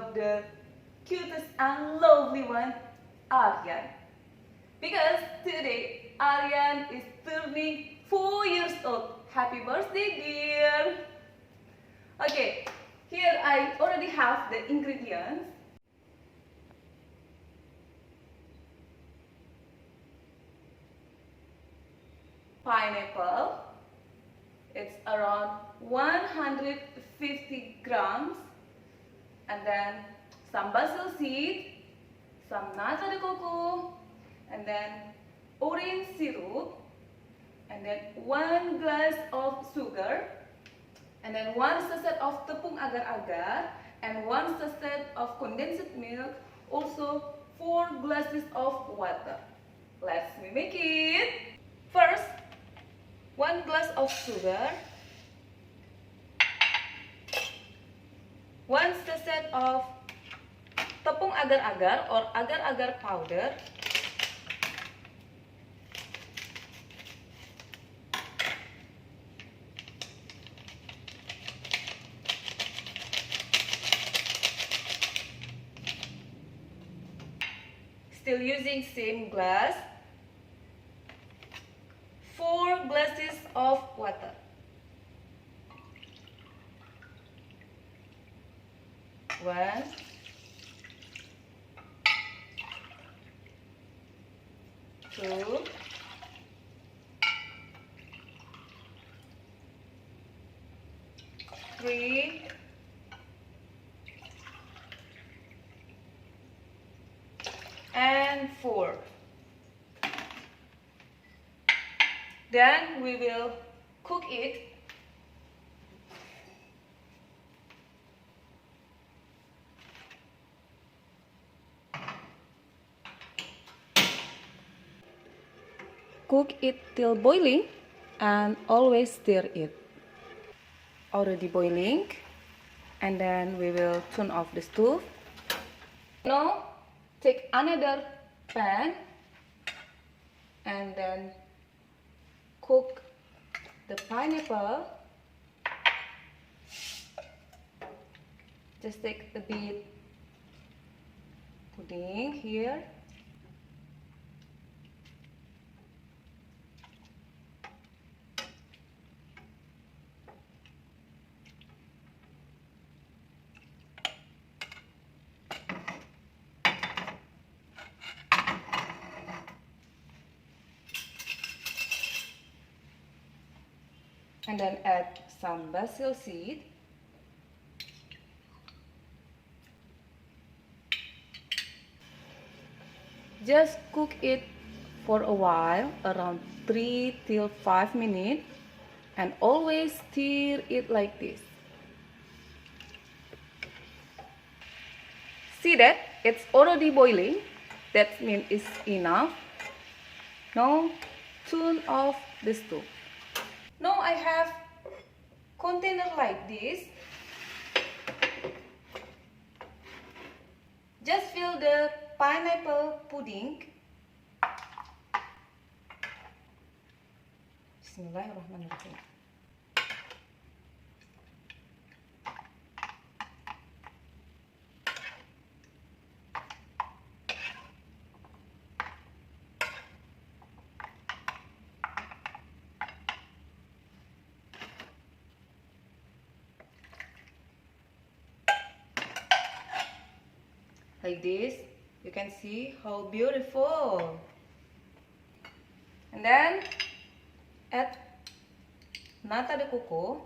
of the cutest and lovely one, Aryan. Because today Aryan is turning 4 years old. Happy birthday, dear! Okay, here I already have the ingredients. Pineapple, it's around 150 grams, and then some basil seed, some nata de coco, and then orange syrup, and then 1 glass of sugar, and then 1 sachet of tepung agar-agar, and 1 sachet of condensed milk, also 4 glasses of water. Let's make it. First, 1 glass of sugar, 1 sachet of tepung agar-agar or agar-agar powder, still using same glass, 4 glasses of water. One, two, three, and 4. Then we will cook it. Cook it till boiling and always stir it. Already boiling, and then we will turn off the stove. Now take another pan and then cook the pineapple. Just take a bit pudding here. And then add some basil seed. Just cook it for a while, around 3 till 5 minutes, and always stir it like this. See that? It's already boiling. That means it's enough. Now turn off the stove. Now I have container like this. Just fill the pineapple pudding. Bismillahirrahmanirrahim. Like this, you can see how beautiful. And then add nata de coco.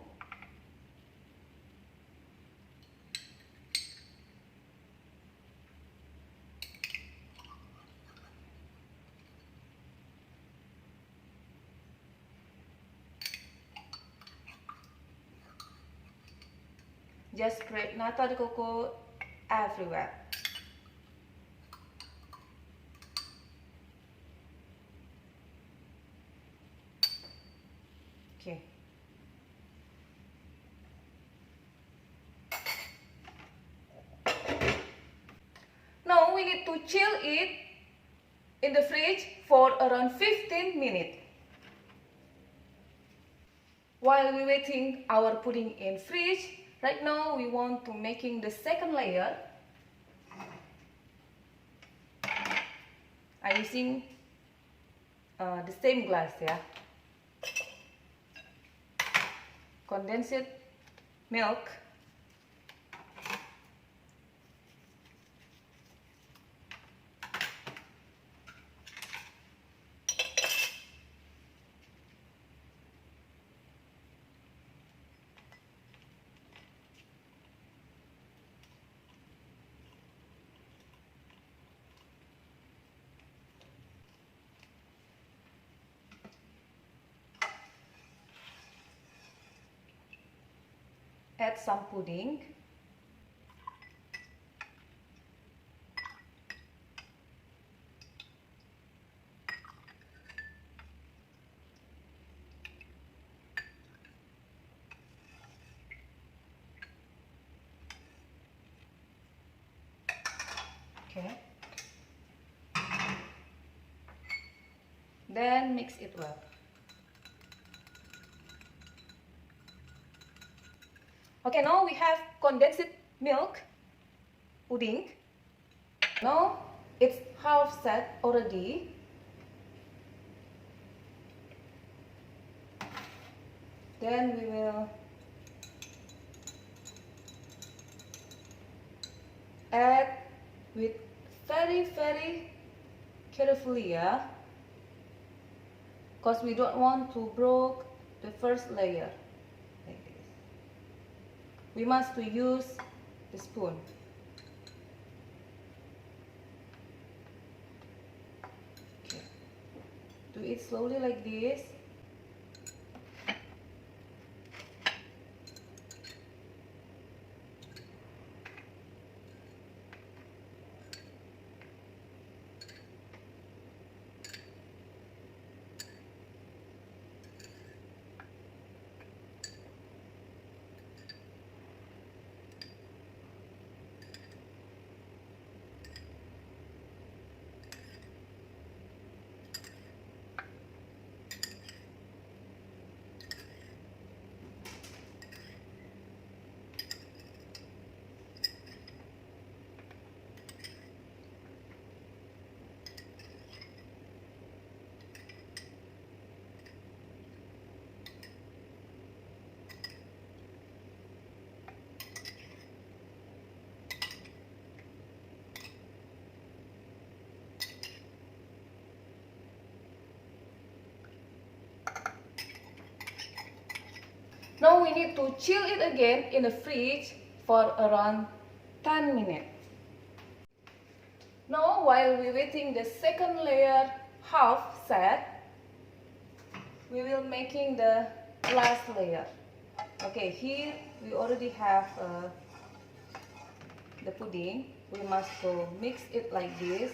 Just spread nata de coco everywhere. Okay. Now we need to chill it in the fridge for around 15 minutes. While we waiting our pudding in fridge, right now we want to making the second layer. using the same glass, yeah. Condensed milk. Add some pudding. Okay. Then mix it well. Okay, now we have condensed milk pudding. Now it's half set already. Then we will add with very carefully, yeah, because we don't want to break the first layer like this. We must to use the spoon. Okay. Do it slowly like this. Now we need to chill it again in the fridge for around 10 minutes. Now while we're waiting the second layer half set, we will making the last layer. Okay, here we already have the pudding. We must go mix it like this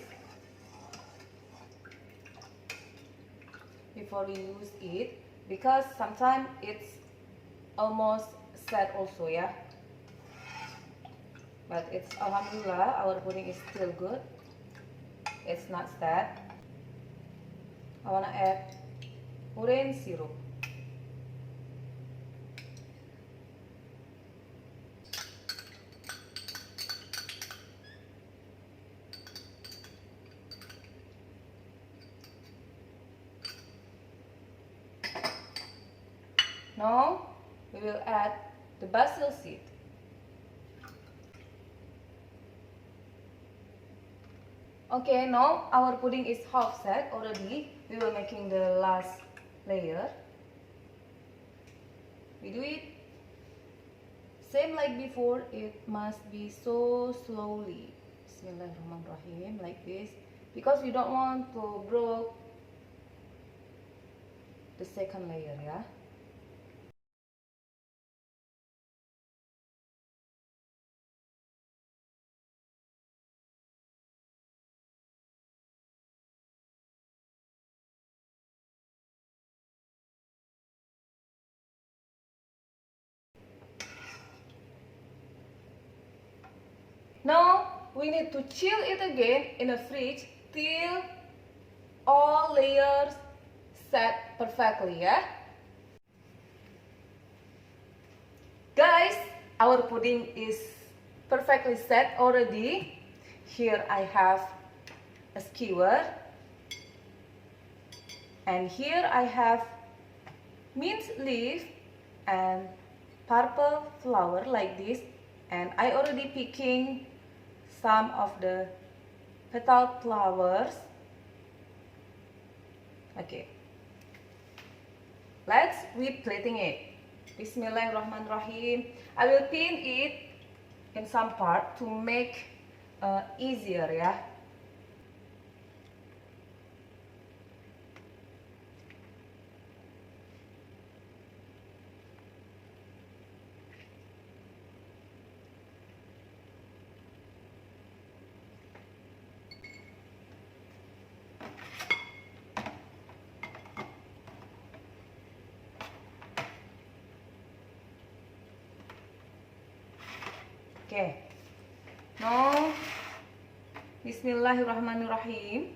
before we use it, because sometimes it's almost set also, yeah. But it's alhamdulillah, our pudding is still good. It's not set. I wanna add orange syrup. Now we will add the basil seed. Okay, now our pudding is half set already. We will making the last layer. We do it same like before. It must be so slowly. Bismillahirrahmanirrahim, like this, because we don't want to break the second layer, yeah. Now we need to chill it again in the fridge till all layers set perfectly, yeah. Guys, our pudding is perfectly set already. Here I have a skewer. And here I have mint leaf and purple flower like this, and I already picking some of the petal flowers. Okay, let's whip plating it. Bismillahirrahmanirrahim. I will pin it in some part to make easier ya. Okay, now Bismillahirrahmanirrahim.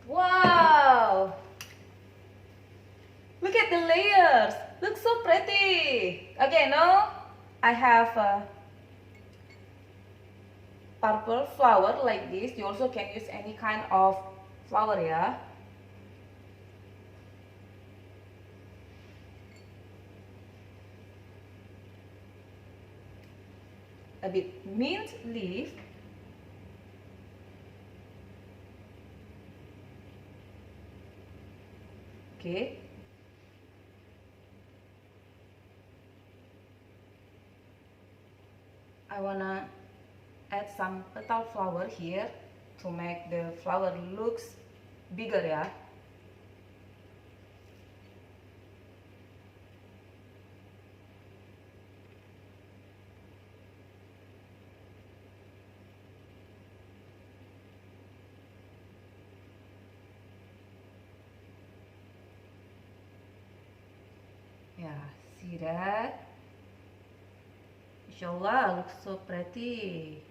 Wow! Look at the layers. Looks so pretty. Okay, now I have a purple flower like this. You also can use any kind of flower ya. A bit mint leaf. Okay. I wanna add some petal flower here to make the flower looks bigger ya. Yeah, see that? Inshallah, looks so pretty.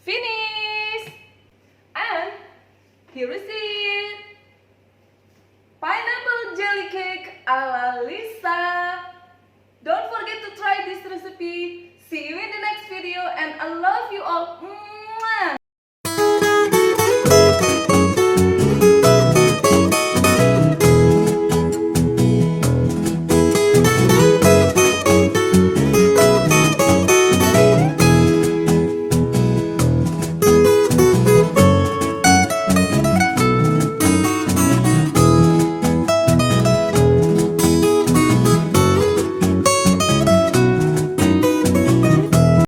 Finish! And here is it. Pineapple jelly cake ala Lisa. Don't forget to try this recipe. See you in the next video and I love you all.